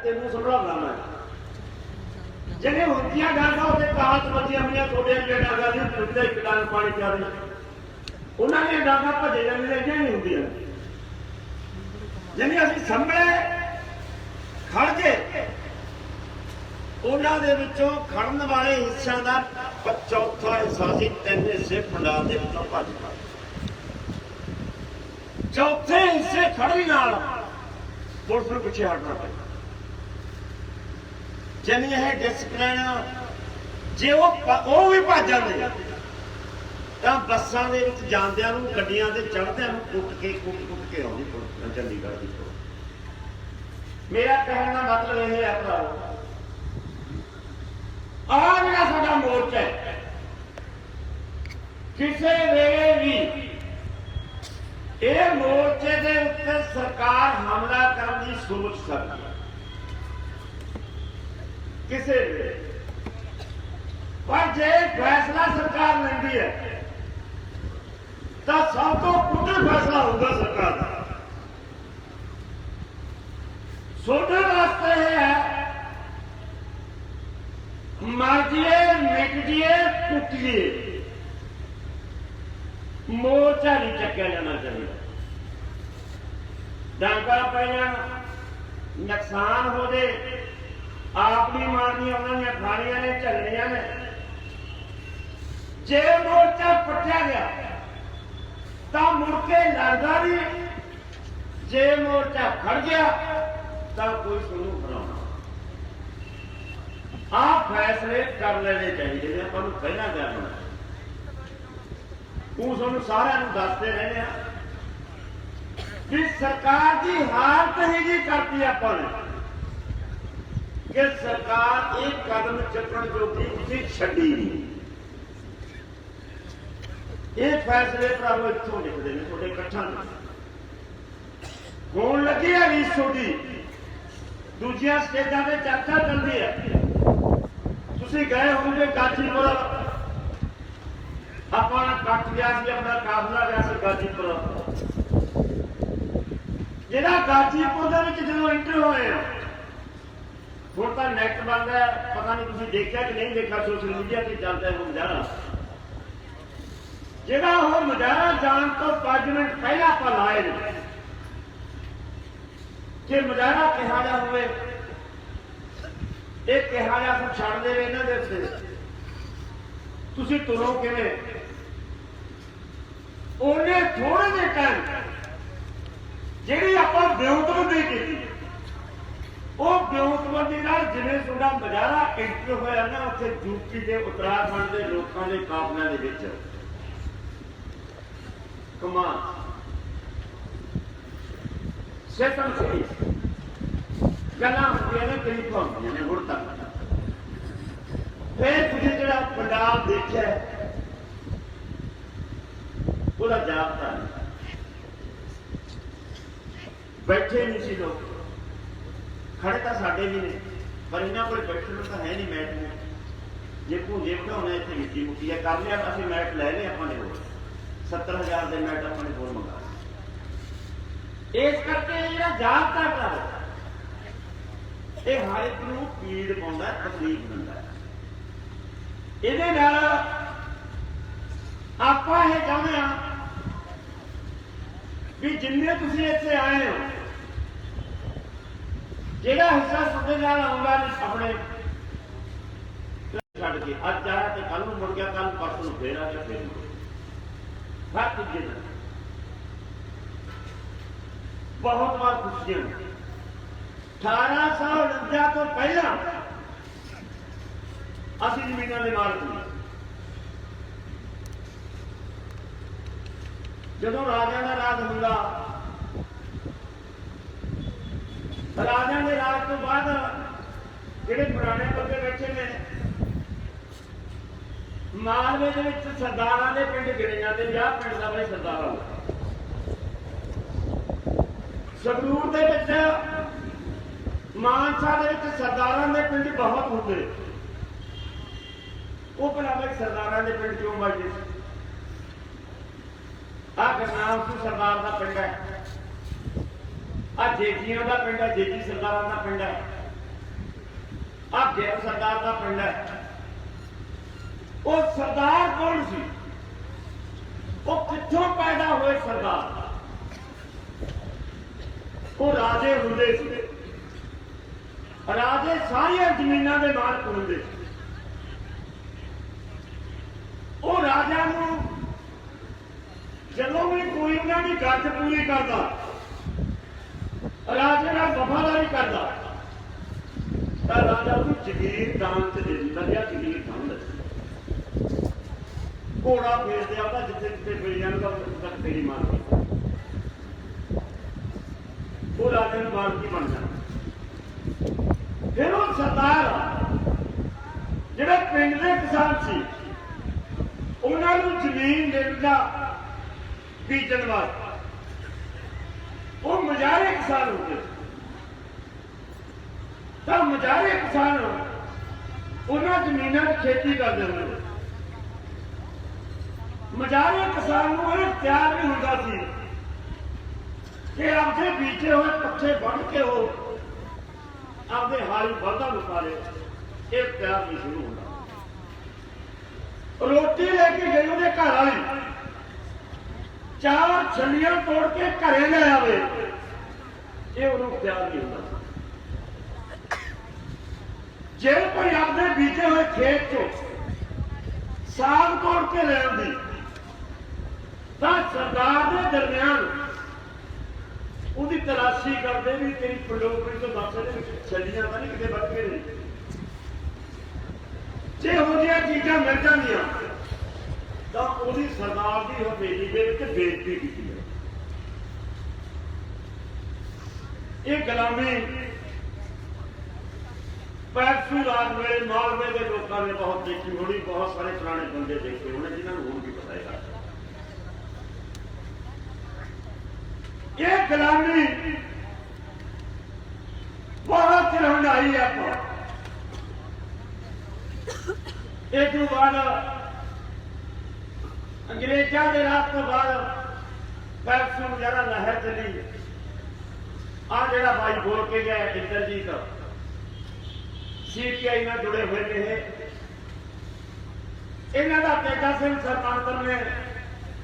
तेनों समझाना मैं जिन्हें होंदियां डांगा उसे कहात बचियां हुई थोड़े डांगा नहीं टुटते एक डांग पानी प्या रही उन्होंने डांगा भजे जाने लगे नहीं होंदियां जिन्हें असीं संभले खड़ गए ਉਹਨਾਂ ਦੇ ਵਿੱਚੋਂ ਖੜਨ ਵਾਲੇ ਹਿੱਸਿਆਂ ਦਾ ਚੌਥਾ ਹਿੱਸਾ ਸੀ 3 ਹਿੱਸੇ ਪੰਡਾਲ ਦੇ ਵਿੱਚੋਂ ਭੱਜ ਗਏ ਚੌਥੇ ਹਿੱਸੇ ਖੜਨ ਨਾਲ ਪੁਲਿਸ ਨੂੰ ਪਿੱਛੇ ਹਟਣਾ ਪਿਆ ਜਿਵੇਂ ਇਹ ਡਿਸਪਲਿਨ ਜੇ ਉਹ ਵੀ ਭੱਜ ਜਾਂਦੇ ਤਾਂ ਬੱਸਾਂ ਦੇ ਵਿੱਚ ਜਾਂਦਿਆਂ ਨੂੰ ਗੱਡੀਆਂ ਤੇ ਚੜ੍ਹਦਿਆਂ ਨੂੰ ਕੁੱਟ ਕੇ ਆਉਂਦੀ ਪੁਲਿਸ ਚੰਡੀਗੜ੍ਹ ਦੀ ਪੁਲਿਸ ਮੇਰਾ ਕਹਿਣ ਦਾ ਮਤਲਬ ਇਹ ਹੈ ਭਰਾਵੋ ਆਹ ਜਿਹੜਾ ਸਾਡਾ ਮੋਰਚਾ ਹੈ ਕਿਸੇ ਵੇਲੇ ਵੀ ਇਹ ਮੋਰਚੇ ਦੇ ਉੱਤੇ ਸਰਕਾਰ ਹਮਲਾ ਕਰਨ ਦੀ ਸੋਚ ਸਕਦੀ ਹੈ ਕਿਸੇ ਵੇਲੇ ਪਰ ਜੇ ਫੈਸਲਾ ਸਰਕਾਰ ਲੈਂਦੀ ਹੈ ਤਾਂ ਸਭ ਤੋਂ ਉੱਚਾ ਫੈਸਲਾ ਹੋਊਗਾ ਸਰਕਾਰ ਦਾ ਤੁਹਾਡੇ ਵਾਸਤੇ ਇਹ ਹੈ मर जिए मिट जिए कुटिए मोर्चा नहीं चक्या जाना चाहिए डांगा पै नुकसान हो दे आप भी मारनिया उन्होंने खानिया ने झलनिया ने जे मोर्चा पट्टिया गया तो मुड़ के लगता नहीं जे मोर्चा खड़ गया तो कोई सुनू बनाना ਆਹ ਫੈਸਲੇ ਕਰ ਲੈਣੇ ਚਾਹੀਦੇ ਨੇ ਆਪਾਂ ਨੂੰ ਪਹਿਲਾਂ ਕਰਨਾ ਉਹ ਸਾਨੂੰ ਸਾਰਿਆਂ ਨੂੰ ਦੱਸਦੇ ਰਹਿੰਦੇ ਆ ਕਿ ਸਰਕਾਰ ਦੀ ਹਾਲਤ ਹੀ ਜੀ ਕਰਤੀ ਆਪਾਂ ਨੇ ਕਿ ਸਰਕਾਰ ਇਹ ਕਦਮ ਚੱਕਣ ਜੋਗੀ ਕਿਸੇ ਛੱਡੀ ਨਹੀਂ ਇਹ ਫੈਸਲੇ ਭਰਾਵੋ ਇੱਥੋਂ ਨਿਕਲਦੇ ਨੇ ਤੁਹਾਡੇ ਇਕੱਠਾਂ ਨੂੰ ਹੋਣ ਲੱਗੀ ਹੈ ਰੀਸ ਛੋਟੀ ਦੂਜੀਆਂ ਸਟੇਜਾਂ ਤੇ ਚਰਚਾ ਚੱਲਦੀ ਹੈ ਤੁਸੀਂ ਗਏ ਹੋਣਗੇ ਗਾਜੀਪੁਰ ਆਪਾਂ ਕੱਟ ਗਿਆ ਸੀ ਆਪਣਾ ਕਾਫਲਾ ਗਿਆ ਸੀ ਗਾਜੀਪੁਰ ਜਿਹੜਾ ਗਾਜੀਪੁਰ ਦੇ ਵਿੱਚ ਜਦੋਂ ਐਂਟਰ ਹੋਏ ਆ ਹੁਣ ਤਾਂ ਨੈਟ ਬੰਦ ਹੈ ਪਤਾ ਨਹੀਂ ਤੁਸੀਂ ਦੇਖਿਆ ਕਿ ਨਹੀਂ ਦੇਖਿਆ ਸੋਸ਼ਲ ਮੀਡੀਆ ਤੇ ਚੱਲਦਾ ਹੈ ਮੁਜ਼ਾਹਰਾ ਜਿਹੜਾ ਉਹ ਮੁਜ਼ਾਹਰਾ ਜਾਣ ਤੋਂ 5 ਮਿੰਟ ਪਹਿਲਾਂ ਆਪਾਂ ਲਾਏ ਨੇ ਕਿ ਮੁਜ਼ਾਹਰਾ ਕਿਹਾ ਜਾ ਹੋਵੇ ਇਹ ਕਿਹਾ ਜਾ ਫਿਰ ਛੱਡ ਦੇਵੇ ਇਹਨਾਂ ਦੇ ਉੱਤੇ ਤੁਸੀਂ ਤੁਰੋ ਕਿਵੇਂ ਉਹਨੇ ਥੋੜੇ ਜਿਹੇ ਟਾਈਮ ਜਿਹੜੀ ਆਪਾਂ ਵਿਉਂਤਬੰਦੀ ਕੀਤੀ ਉਹ ਵਿਉਂਤਬੰਦੀ ਨਾਲ ਜਿਵੇਂ ਤੁਹਾਡਾ ਮੁਜ਼ਾਹਰਾ ਐਂਟਰ ਹੋਇਆ ਨਾ ਉੱਥੇ ਯੂਪੀ ਦੇ ਉੱਤਰਾਖੰਡ ਦੇ ਲੋਕਾਂ ਦੇ ਕਾਫਲਿਆਂ ਦੇ ਵਿੱਚ ਕਮਾਲ ਸੇਤਨ ਸੀ ਗੱਲਾਂ ਹੁੰਦੀਆਂ ਨੇ ਕਰੀਬ ਹੁੰਦੀਆਂ ਨੇ ਹੁਣ ਤੱਕ ਫਿਰ ਤੁਸੀਂ ਜਿਹੜਾ ਪੰਡਾਲ ਦੇਖਿਆ ਉਹਦਾ ਜਾਪਦਾ ਬੈਠੇ ਨਹੀਂ ਸੀ ਲੋਕ ਖੜੇ ਤਾਂ ਸਾਡੇ ਵੀ ਨੇ ਪਰ ਇਹਨਾਂ ਕੋਲ ਬੈਠਣ ਨੂੰ ਤਾਂ ਹੈ ਨਹੀਂ ਮੈਟ ਨੂੰ ਜੇ ਭੂੰਜੇ ਵਧਾਉਣਾ ਇੱਥੇ ਮਿੱਟੀ ਮੁੱਟੀ ਆ ਕਰ ਲਿਆ ਅਸੀਂ ਮੈਟ ਲੈ ਲਏ ਆਪਾਂ ਨੇ ਹੋਰ 70,000 ਦੇ ਮੈਟ ਆਪਾਂ ਨੇ ਹੋਰ ਮੰਗਾ ਇਸ ਕਰਕੇ ਜਿਹੜਾ ਜਾਪਦਾ ਕਰ ਇਹ ਹਰ ਇੱਕ ਨੂੰ ਪੀੜ ਪਾਉਂਦਾ ਤਕਲੀਫ ਦਿੰਦਾ ਇਹਦੇ ਨਾਲ ਆਪਾਂ ਇਹ ਚਾਹੁੰਦੇ ਹਾਂ ਵੀ ਜਿੰਨੇ ਤੁਸੀਂ ਇੱਥੇ ਆਏ ਹੋ ਜਿਹੜਾ ਹਿੱਸਾ ਤੁਹਾਡੇ ਨਾਲ ਆਉਂਦਾ ਨਹੀਂ ਆਪਣੇ ਛੱਡ ਕੇ ਅੱਜ ਆਇਆ ਤੇ ਕੱਲ ਨੂੰ ਮੁੜ ਗਿਆ ਕੱਲ ਪਰਸੋਂ ਨੂੰ ਫੇਰ ਆ ਕੇ ਫੇਰ ਹਰ ਤੀਜੇ ਦਿਨ ਬਹੁਤ ਵਾਰ ਖੁਸ਼ੀਆਂ 1849 ਤੋਂ ਪਹਿਲਾਂ ਅਸੀਂ ਜ਼ਮੀਨਾਂ ਦੇ ਮਾਲਕ ਸੀ ਜਦੋਂ ਰਾਜਿਆਂ ਦਾ ਰਾਜ ਹੁੰਦਾ ਰਾਜਿਆਂ ਦੇ ਰਾਜ ਤੋਂ ਬਾਅਦ ਜਿਹੜੇ ਪੁਰਾਣੇ ਬੰਦੇ ਬੈਠੇ ਨੇ ਮਾਲਵੇ ਦੇ ਵਿੱਚ ਸਰਦਾਰਾਂ ਦੇ ਪਿੰਡ ਗਿਣੇ ਜਾਂਦੇ 50 ਪਿੰਡ ਦਾ ਬਈ ਸਰਦਾਰਾਂ ਦਾ ਸੰਗਰੂਰ ਦੇ ਵਿੱਚ ਮਾਨਸਾ ਦੇ ਵਿੱਚ ਸਰਦਾਰਾਂ ਦੇ ਪਿੰਡ ਬਹੁਤ ਹੁੰਦੇ ਉਹ ਭਲਾ ਬਈ ਸਰਦਾਰਾਂ ਦੇ ਪਿੰਡ ਕਿਉਂ ਵੱਜਦੇ ਆ ਗਰਨਾਮ ਸਿੰਘ ਸਰਦਾਰ ਦਾ ਪਿੰਡ ਹੈ ਆ ਜੇਜੀਆਂ ਦਾ ਪਿੰਡ ਹੈ ਜੇਜੀ ਸਰਦਾਰਾਂ ਦਾ ਪਿੰਡ ਹੈ आ गिल सरदार का पिंड है। वो सरदार कौन सी? वो कित्थों पैदा हुए सरदार? वो राजे हुंदे सी। राजे सारिया जमीनां दे मालक हुंदे सी। वो राजा नूं जदों भी कोई उन्हां दी गरज पूरी करदा, राजे नाल वफादारी करदा, तां राजा उहनूं जगीर दान च दे दिंदा। जगीर दान घोड़ा फेर दिया होगा, जिथे जिथे फिर जाएगा तक तेरी मालकी। वो राजा ने मालकी बन जाना। फिर वो सरदार जिहड़े पिंड दे किसान सी, उन्हां नूं जमीन दे दिंदा बीजण वास्ते। वो मजारे किसान होंदे। तां मजारे किसान उन्हां जमीनां च खेती करदे हुंदे। मजारे किसान नूं ये इख्तियार नहीं हुंदा सी कि आपके बीजे हुए पट्ठे बन के हो आपके हारी बल्दा मुकाले। ये इख्तियार नहीं शुरू होता। रोटी लेके गई उहदे घर वाली 4 छलियां तोड़ के घरे ले आवे, ये उन्होंने इख्तियार नहीं होता। जे कोई आपके बीजे हुए खेत चो साग तोड़ के ले आती, सरदार के दरम्यान उसकी तलाशी करते भी तेरी पंडोकरी तो दस छलियां तो नहीं कितने बच के नहीं। जे हो चीजा मिल जाए तो वही सरदार की हवेली के बेइज्जती की। ये गुलामी पैसू राज मेरे मालवे के लोगों ने बहुत देखी होनी। बहुत सारे पुराने बंदे देखे होने जिन्होंने हूं भी पता है। ये गुलामी बहुत चिर हंडाई आप। इस बाद अंग्रेजा के राज तो बाद पैसू जरा लहर चली। आ जरा भाई बोल के गया इंद्रजीत CPI में जुड़े हुए हैं। इन्हों का तेजा सिंह सरपंच ने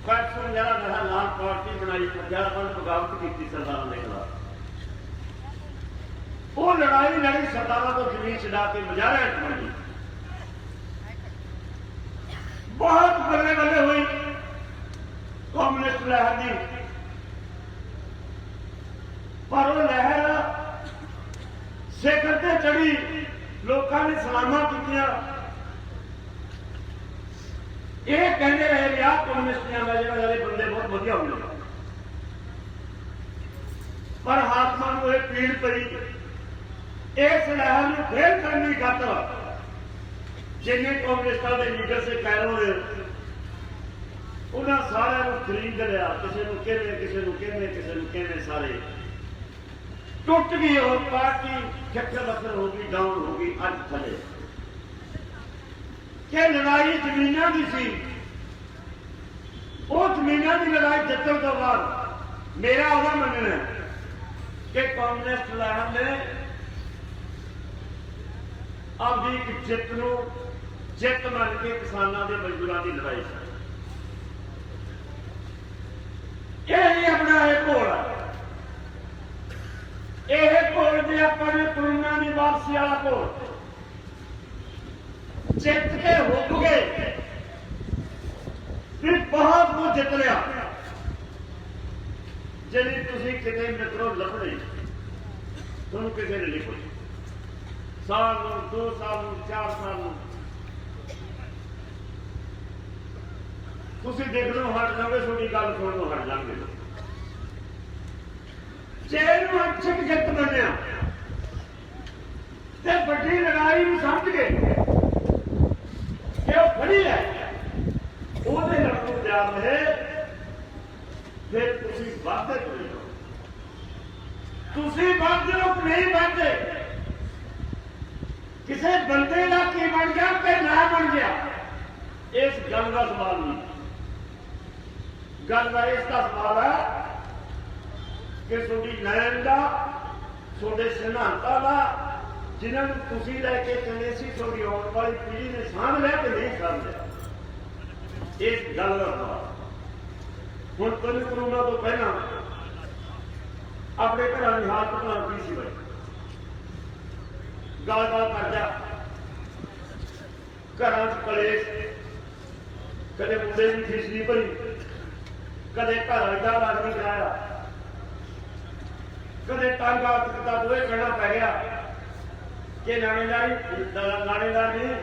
पैसू जरा लहर लाल पार्टी बनाई। पंजाब बगावत की सरदार ने खिलाफ। वो लड़ाई लड़ी सरदारों को जमीन छड़ा के मजारा बनी। बहुत बल्ले बल्ले हुई कम्युनिस्ट लहर की। पर वो लहर सिखर ते चढ़ी, लोगों ने सलामा की। ये कहते रहे भी आ कम्युनिस्टियां का जो बंदे बहुत वधिया होंगे। पर हाथमा को यह पीड़ पई इस लहर में फेल करने की खातर जिन्हें कम्युनिस्टों के लीडर से कैरों ने उन्होंने सारे खरीद लिया। किसी को किसी सारे टुट गई। और पार्टी चक्कर बसर होगी, डाउन होगी। अज थले कि लड़ाई जमीनों की सी। वो जमीनों की लड़ाई जितने तो बाद मेरा वह मनना है कि कांग्रेस लहर ने आपकी एक जित को जित मन के किसानों के मजदूरों की लड़ाई यही अपना एक घोल है। यह घोल जी अपने करोना की वापसी वाला घोल जित के हो गए। फिर बहुत कुछ जित लिया जी कितने मित्रों लभने तुम किसी ने नहीं पूछा। साल 2 साल 4 साल तुम देखने हट जाओगे, थोड़ी गल सुनने हट जाओगे। जेल अंशक जित बनया बड़ी लड़ाई समझ गए कि वो खड़ी है वो तैयार रहे। फिर तुम वादे करो, तुम वादे हो नहीं वादे। किसी बंदे का की बन गया कि ना बन गया इस गल का सवाल नहीं। गल का इसका सवाल है कि थोड़ी नैन का, थोड़े सिद्धांतों का, जिन्होंने तुसी लैके चले सी थोड़ी आने वाली पीढ़ी ने सामभ लिया कि नहीं सामभ लिया, इस गल का सवाल। हुण तुम करोना तो पहला अपने घर की हालत बना की सी भाई, गल गल करजा, घर कलेश, कदे मुंडे की फीस नहीं भरी, कदे घर का इलाज नहीं कराया, कदे तंग आदत का दोहे कहना पै गया कि लाणेदार नहीं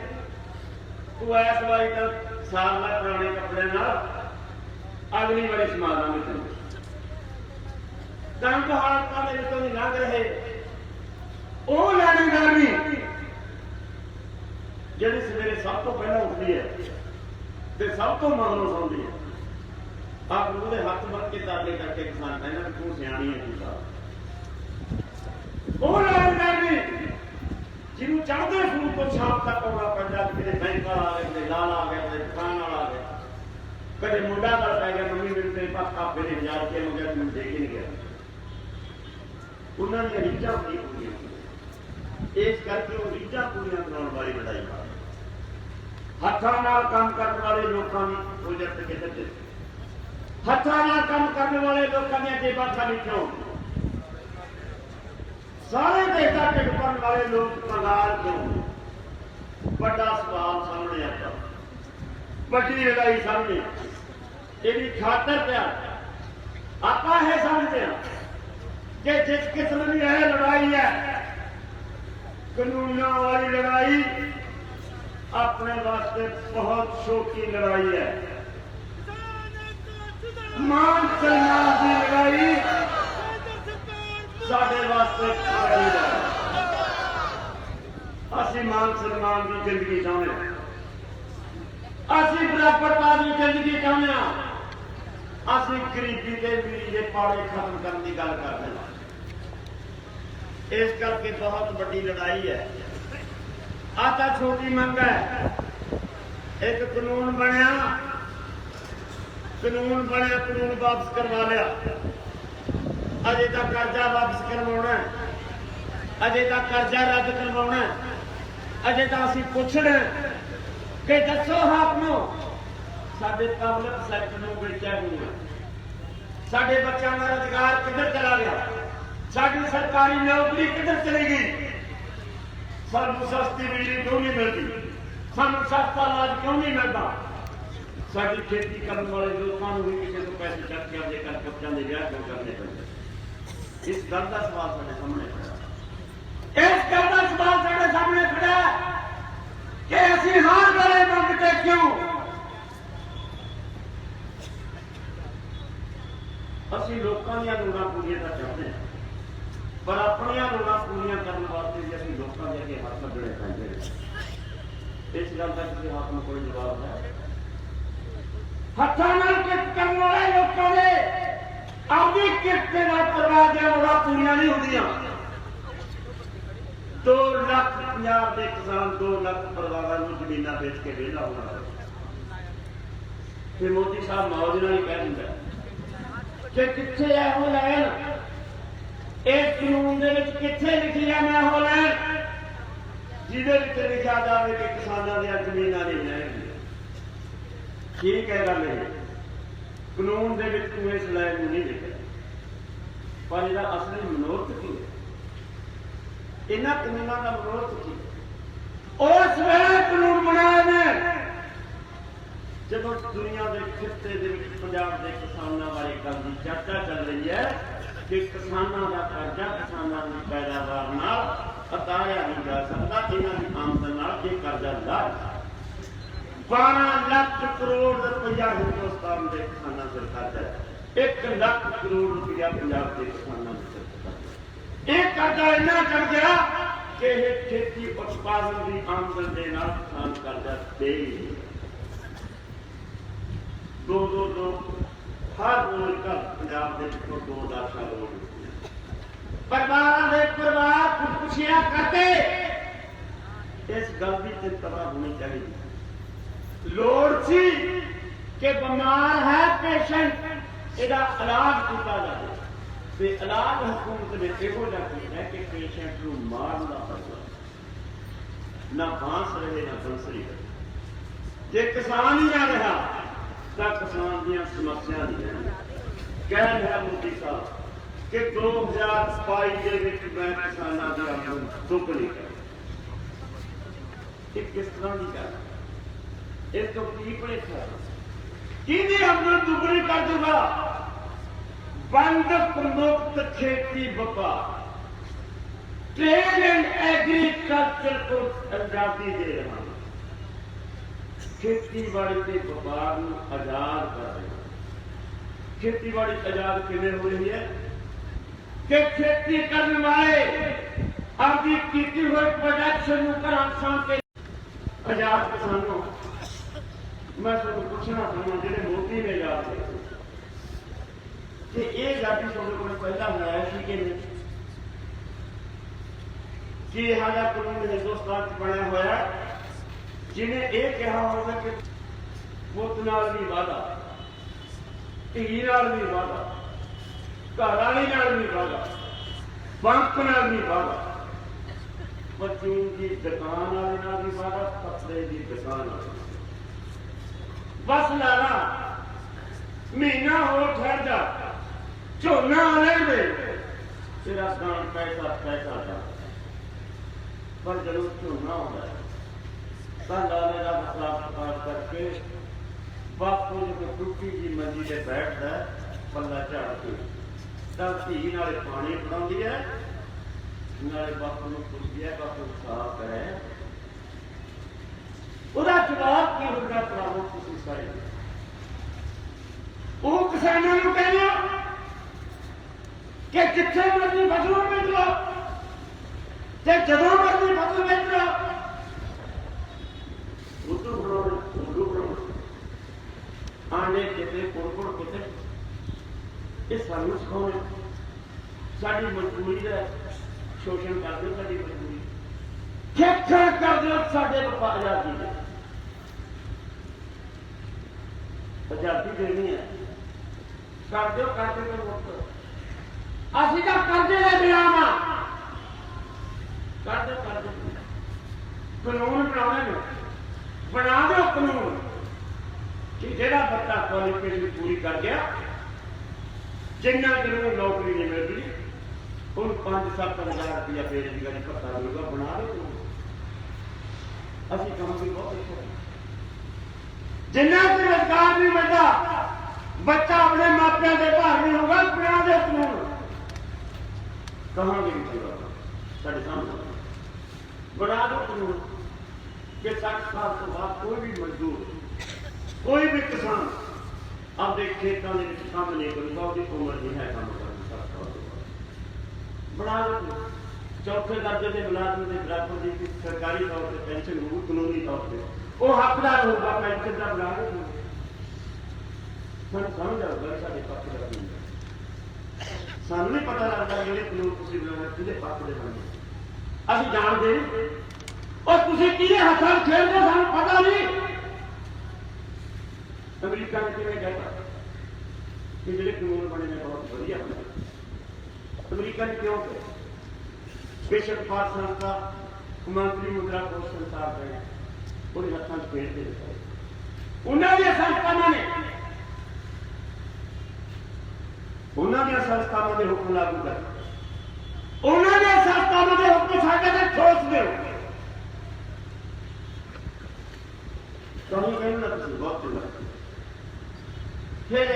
तू इस बारी तो साल में पुराने कपड़े ना अगली बारी समा देंगे तेन। तंग हालत मेरे तो नहीं लंघ रहे वो लाणेदार नहीं जिहड़ी सवेरे सब तो पहला उठती है तो सब तो मगरों सौंदी है। आप गुरु के हथ बन के तरले करके किसान कहना तू सियाणी है तू साहब, वो लाणेदार नहीं जिन्हों चढ़ते फूल तो शाम तक आना पैदा, कि बैंक वाला आ गया, कदे लाल आ गया, कदे दुकान वाला आ गया, कदे मुंडा गल पै गया, मम्मी मेरे तेरे पास आप मेरे 1000 रुपये हो गया, तुम दे के नहीं गया। उन्होंने रीझां पूरी इस करके वो रीझां पूरियां कराने वाली लड़ाई मार हत्थां नाल काम करने वाले लोगों की प्रोजेक्ट किधर, हत्थां नाल काम करने वाले लोगों की जेबां खाली क्यों, सारे देशा टिक पड़ने वाले लोग कंगाल क्यों। बड़ा सवाल सामने आता, बड़ी लड़ाई सामने, यदि खातर क्या आप है समझते हैं कि जिस किस्म की यह लड़ाई है कानूनों वाली लड़ाई, अपने वास्ते बहुत शौकी लड़ाई है। मान सम्मान की लड़ाई साडे वास्ते असी मान सम्मान की जिंदगी चाहते, असी बराबरता की जिंदगी चाहते, असी गरीबी के अमीरी के पाड़े खत्म करने की गल करते हैं। इस करके बहुत बड़ी लड़ाई है। आता छोटी मंग है, एक कानून बनया, कानून वापस करवा लिया, अजे तक कर्जा वापस करवाना, अजे तक कर्जा रद्द करवाना, अजे तक असीं पुछना कि दसो हाकमो साडे पब्लिक सैक्टर नूं बेचा हुआ, साडे बच्चों का रोजगार किधर चला गया, साडी सरकारी नौकरी किधर चली गई, सानू सस्ती बिजली क्यों नहीं मिलती, सानू सस्ता इलाज क्यों नहीं मिलता, साडी खेती करने वाले लोगों को भी किसी को पैसे चक के अपने घर बच्चों के ब्याह क्यों करने पैंदे। इस गल का सवाल साढ़े सामने खड़ा, इस गल का सवाल साढ़े सामने खड़ा कि असीं हर गले मंगते क्यों, असीं लोकां दीयां लोड़ां पूरीआं करना चाहते हैं, पर अपनियां लोड़ां पूरीआं करने वास्ते भी असीं लोकां दे अगे हथ अड्डणे पैंदे ने। इस गल का किसी हाथ में कोई जवाब है? हत्थां नाल किरत करने वाले लोकां दे अपनी किरत के नाल परिवार दी लोड़ां पूरीआं नहीं होंदियां। 2 लाख पंजाब के किसान 2 लाख परिवारों को जमीन बेच के वेला होना, फिर मोदी साहब मौज नाल ही कह दिंदा कि कित्थे है वो लैन, इस कानून दे विच कित्थे लिखी है मैं वो लैन जिहदे विच लिखा जाए कि किसानां दी जमीनां नहीं लैणगीआं। ठीक है गल ये, कानून दे विच तूं इस लैन नूं नहीं लिखिआ, पर इहदा असली मनोरथ की है, इन्हां कानूनां दा मनोरथ की उस वेले कानून बनाए ने जब दुनिया के खिते दे विच पंजाब के किसानों वाली गल की चर्चा चल रही है कि किसानों का कर्जा किसानों की पैदावार नाल उतारिया नहीं जा सकता, इन्हां दी आमदन नाल ये कर्जा ला 12 लाख करोड़ रुपया हिंदुस्तान के किसानों से कर्जा है, 1 लाख करोड़ रुपया पंजाब के किसानों से कर्जा। एक कर्जा इन्ना चढ़ गया कि खेती उत्पादन की आमदन के नाल किसान कर्जा दे 2 हर रोज का पंजाब के 2 लाख लोग परिवार के परिवार खुदकुशियां करते, इस गल की चिंता होनी चाहिए। लोड़ सी कि बीमार है पेशेंट इसका इलाज किया जाए, इलाज हुकूमत ने यहो जिहा कीता कि पेशेंट को मारन का फैसला ना बांस रहे ना बंसरी रहे। जे किसान ही ना रहा तो किसान दी समस्या नहीं है। कह रहा मोदी साहब कि 2022 के विच मैं किसानों की आमदन दुगनी कर। किस तरह की गल, इस तो की भलेखा कि आमदन दुगनी कर दूंगा। बंधक मुक्त खेती व्यापार, ट्रेड एंड एग्रीकल्चर को आजादी दे रहा हूं। खेतीबाड़ी के व्यापार को आजाद कर रहे हैं। खेतीबाड़ी आजाद किवें हो रही है कि खेती करने वाले अपनी की हुई प्रोडक्शन घर साम के आजाद किसानों। मैं तुम पूछना चाहूँगा जो मोदी ने याद कि यह आजादी तुहाडे कोल पहला बनाया सी कि नहीं? कि यह कानून हिंदुस्तान च बनया होया जिन्हें यह कहा होगा कि पुत नाल भी वादा, धी नाल भी वादा, घर वाली नाल भी वादा, बैंक नाल भी वादा, परचून की दुकान वाले नाल भी वादा, कपड़े की दुकान वाले बस लाला महीना हो ठहर जा, झोना आने दे, तेरा दान पैसा पैसा था। पर जरूर झोना होता है लाले का मसला प्रकार करके बापू जो टूटी जी मंजी से बैठता है पल्ला झाड़ के तब धी नाले पानी पिलाती है, नाले बापू को पुछदी है बापू साफ करे। ਉਹਦਾ जवाब की होगा भरावो तुसीं सारे। वो किसानों को कहना कि जिथे मर्जी फसल बेच लो, जदों मर्जी फसल बेच लो, उधर बनाओ उधर बनाओ, आने किते कुड़कुड़ किते। ये सानू सिखाओ, साडी मजबूरी का शोषण कर दो, साडी मजबूरी खेखर कर दो साडे आजादी दे। आजादी देनी है कर दो तो मुक्त। असीं तां कर्जे दे गुलाम आ, कर दो कानून बनाने बना दो कानून कि जेड़ा बच्चा क्वालिफिकेशन पूरी कर गया जिन्ना चਿਰ नौकरी नहीं मिलती उन 5-7 हज़ार रुपया बेरोजगारी भत्ता मिलेगा। बना दो कानून। असीं काम भी बहुत अच्छा जिन्ना चਿਰ रोजगार नहीं मिलता बच्चा अपने मापिया के घर नहीं होगा। बना दो कानून। कहाँ गई साढ़े सामने बना दो कानून कि 60 साल तो बाद कोई भी मजदूर कोई भी किसान अपने खेतों में काम नहीं करूंगा, उसकी उम्र नहीं है काम करने 60 साल तो बाद। बना दो चौथे दर्जे के मुलाजम के बराबर की सरकारी तौर पर पेंशन होगी, कानूनी तौर पर वो हकदार होगा पेंशन का। बना दो मैं समझ आऊगा साढ़े पक्ष का सानू नहीं पता लगता जो कानून तुम बनाना कि पक्ष के बनने असं जानते और तुम कि हथों खेलते सानू पता नहीं। अमरीका ने किमें कहता कि जो कानून बने ने बहुत वधिया बने। अमरीका ने क्यों कहा विश्व व्यापार संस्था मंत्री मुद्रा कोष संसार गए और हथों खेल के दिखाए। उन्होंने संस्थावां ने उन्होंने संस्थावां के हुक्म लागू कर उन्होंने संस्थावां के हुक्म साडे ते ठोस दे। तुहानूं कहना तुसीं बहुत चंगा। फिर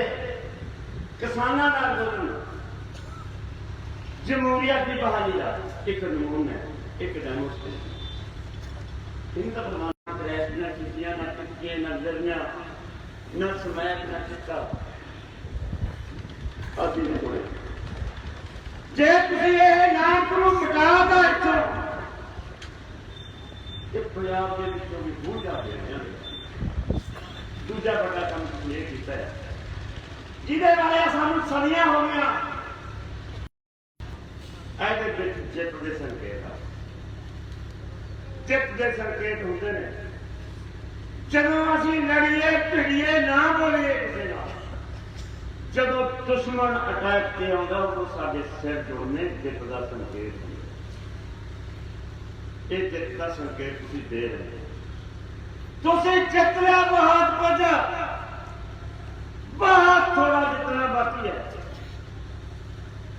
किसानां दा अंदोलन जमहूरियत की बहाली का एक कानून है, एक डेमोस्ट्रेशन। इनका प्रमाण रैस न कीतियां न टिक्के न दरियां न समैक न टिक्का आदि ने बोले। जे तुसीं इह नाम को मिटा दो इत्थों ये पंजाब के विचों भी भूल जाते हैं। दूजा बड़ा काम तुसीं इह कीता है जिहदे बारे सानूं सदियां हो गईयां। चिप के संकेत चिप के संकेत होंगे ने जदों असीं लड़ीए भिड़ीए ना बोलीए किसी नाल, जदों दुश्मन अटैक के आउंदा उदों साडे सिर जोड़ने चिप का संकेत ਇਹ ਜਿੱਤ ਦਾ ਸੰਕੇਤ ਤੁਸੀਂ ਦੇ ਰਹੇ ਹੋ। ਤੁਸੀਂ ਜਿੱਤ ਲਿਆ ਬਹੁਤ ਕੁਝ, ਬਹੁਤ ਥੋੜਾ ਜਿੱਤਣਾ ਬਾਕੀ ਹੈ।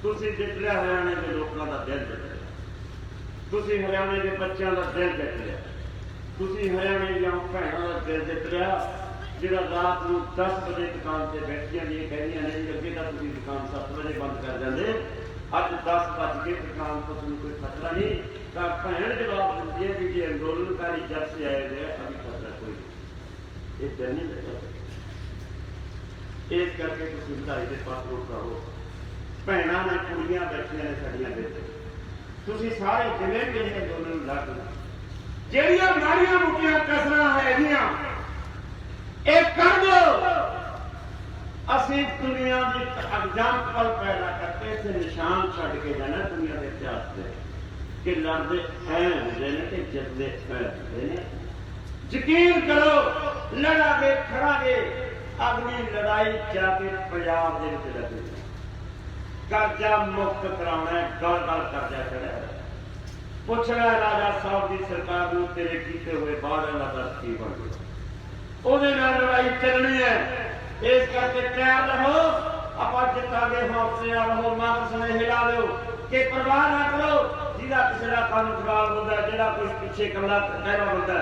ਤੁਸੀਂ ਜਿੱਤ ਲਿਆ ਹਰਿਆਣੇ ਦੇ ਲੋਕਾਂ ਦਾ ਦਿਲ ਜਿੱਤ ਲਿਆ, ਤੁਸੀਂ ਹਰਿਆਣੇ ਦੇ ਬੱਚਿਆਂ ਦਾ ਦਿਲ ਜਿੱਤ ਲਿਆ, ਤੁਸੀਂ ਹਰਿਆਣੇ ਦੀਆਂ ਭੈਣਾਂ ਦਾ ਦਿਲ ਜਿੱਤ ਲਿਆ ਜਿਹੜਾ ਰਾਤ ਨੂੰ 10 ਵਜੇ ਦੁਕਾਨ ਤੇ ਬੈਠੀਆਂ ਨੇ ਕਹਿੰਦੀਆਂ ਨੇ ਜੀ ਅੱਗੇ ਤਾਂ ਤੁਸੀਂ ਦੁਕਾਨ 7 ਵਜੇ ਬੰਦ ਕਰ ਜਾਂਦੇ, ਅੱਜ 10 ਵੱਜ ਕੇ ਦੁਕਾਨ ਤੋਂ ਤੁਹਾਨੂੰ ਕੋਈ ਖਤਰਾ ਨਹੀਂ। ਤਾਂ ਭੈਣ ਜਵਾਬ ਦਿੰਦੀ ਹੈ ਕਿ ਜੇ ਅੰਦੋਲਨਕਾਰੀ ਜਦ ਸੇ ਆਏ ਨੇ ਅਭੀ ਖਤਰਾ ਕੋਈ ਨਹੀਂ। ਇਹ ਦਿਲ ਨਹੀਂ ਲੱਗਦਾ। ਇਸ ਕਰਕੇ ਤੁਸੀਂ ਵਧਾਈ ਦੇ ਪਾਤਰ ਉਠਾਓ। ਭੈਣਾਂ ਨੇ ਕੁੜੀਆਂ ਬੈਠੀਆਂ ਨੇ ਸਾਡੀਆਂ ਵਿੱਚ, ਤੁਸੀਂ ਸਾਰੇ ਜਿਵੇਂ ਜਿਹੜੇ ਅੰਦੋਲਨ ਲੜ ਜਿਹੜੀਆਂ ਮਾੜੀਆਂ ਮੁੱਕੀਆਂ ਕਸਰਾਂ ਹੈਗੀਆਂ ਇਹ ਕਰ ਦਿਓ। ਅਸੀਂ ਦੁਨੀਆ ਦੀ ਐਗਜ਼ਾਮਪਲ ਪੈਦਾ ਕਰਕੇ ਇਸੇ ਨਿਸ਼ਾਨ ਛੱਡ ਕੇ ਜਾਣਾ ਦੁਨੀਆ ਦੇ ਇਤਿਹਾਸ ਦੇ ਕਿ ਲੜਦੇ ਹੈ ਹੁੰਦੇ ਨੇ ਤੇ ਜਿੱਤਦੇ ਹੈ ਹੁੰਦੇ ਨੇ। ਯਕੀਨ ਕਰੋ ਲੜਾਂਗੇ ਖੜਾਂਗੇ, ਅਗਲੀ ਲੜਾਈ ਜਾ ਕੇ ਪੰਜਾਬ ਦੇ ਵਿੱਚ ਲੱਗੇਗੀ। ਕਰਜ਼ਾ ਮੁਕਤ ਕਰਾਉਣਾ, ਗਲ ਗਲ ਕਰਜ਼ਾ ਚੜਿਆ। ਪੁੱਛਣਾ ਰਾਜਾ ਸਾਹਿਬ ਦੀ ਸਰਕਾਰ ਨੂੰ ਤੇਰੇ ਕੀਤੇ ਹੋਏ ਵਾਅਦਿਆਂ ਦਾ ਦੱਸ ਕੀ ਬਣ ਗਿਆ। ਉਹਦੇ ਨਾਲ ਲੜਾਈ ਚੱਲਣੀ ਹੈ। ਇਸ ਕਰਕੇ ਤਿਆਰ ਰਹੋ, ਆਪਾਂ ਜਿੱਤਾਂਗੇ। ਹੌਸਲੇ ਨਾਲ ਰਹੋ, ਮਗਰ ਸੁਨੇਹੇ ਲਾ ਦਿਓ ਕਿ ਪਰਵਾਹ ਨਾ ਕਰੋ। ਜਿਹਦਾ ਕਿਸੇ ਦਾ ਕੰਮ ਖਰਾਬ ਹੁੰਦਾ, ਜਿਹੜਾ ਕੁਛ ਪਿੱਛੇ ਕਮਲਾ ਕਹਿਣਾ ਹੁੰਦਾ,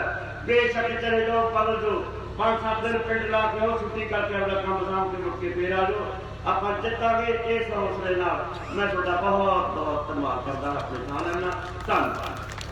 ਬੇਸ਼ੱਕ ਚਲੇ ਜਾਓ, ਬਦਲ ਜਾਓ, 5-7 ਦਿਨ ਪਿੰਡ ਲਾ ਕੇ ਆਓ, ਛੁੱਟੀ ਕਰਕੇ ਆਪਣਾ ਕੰਮ ਸਾਂਭ ਕੇ ਮੁੜ ਕੇ ਫੇਰ ਆ ਜਾਓ। ਆਪਾਂ ਜਿੱਤਾਂਗੇ ਇਸ ਹੌਸਲੇ ਨਾਲ। ਮੈਂ ਤੁਹਾਡਾ ਬਹੁਤ ਬਹੁਤ ਧੰਨਵਾਦ ਕਰਦਾ ਆਪਣੇ ਥਾਂ ਲੈਣਾ। ਧੰਨਵਾਦ।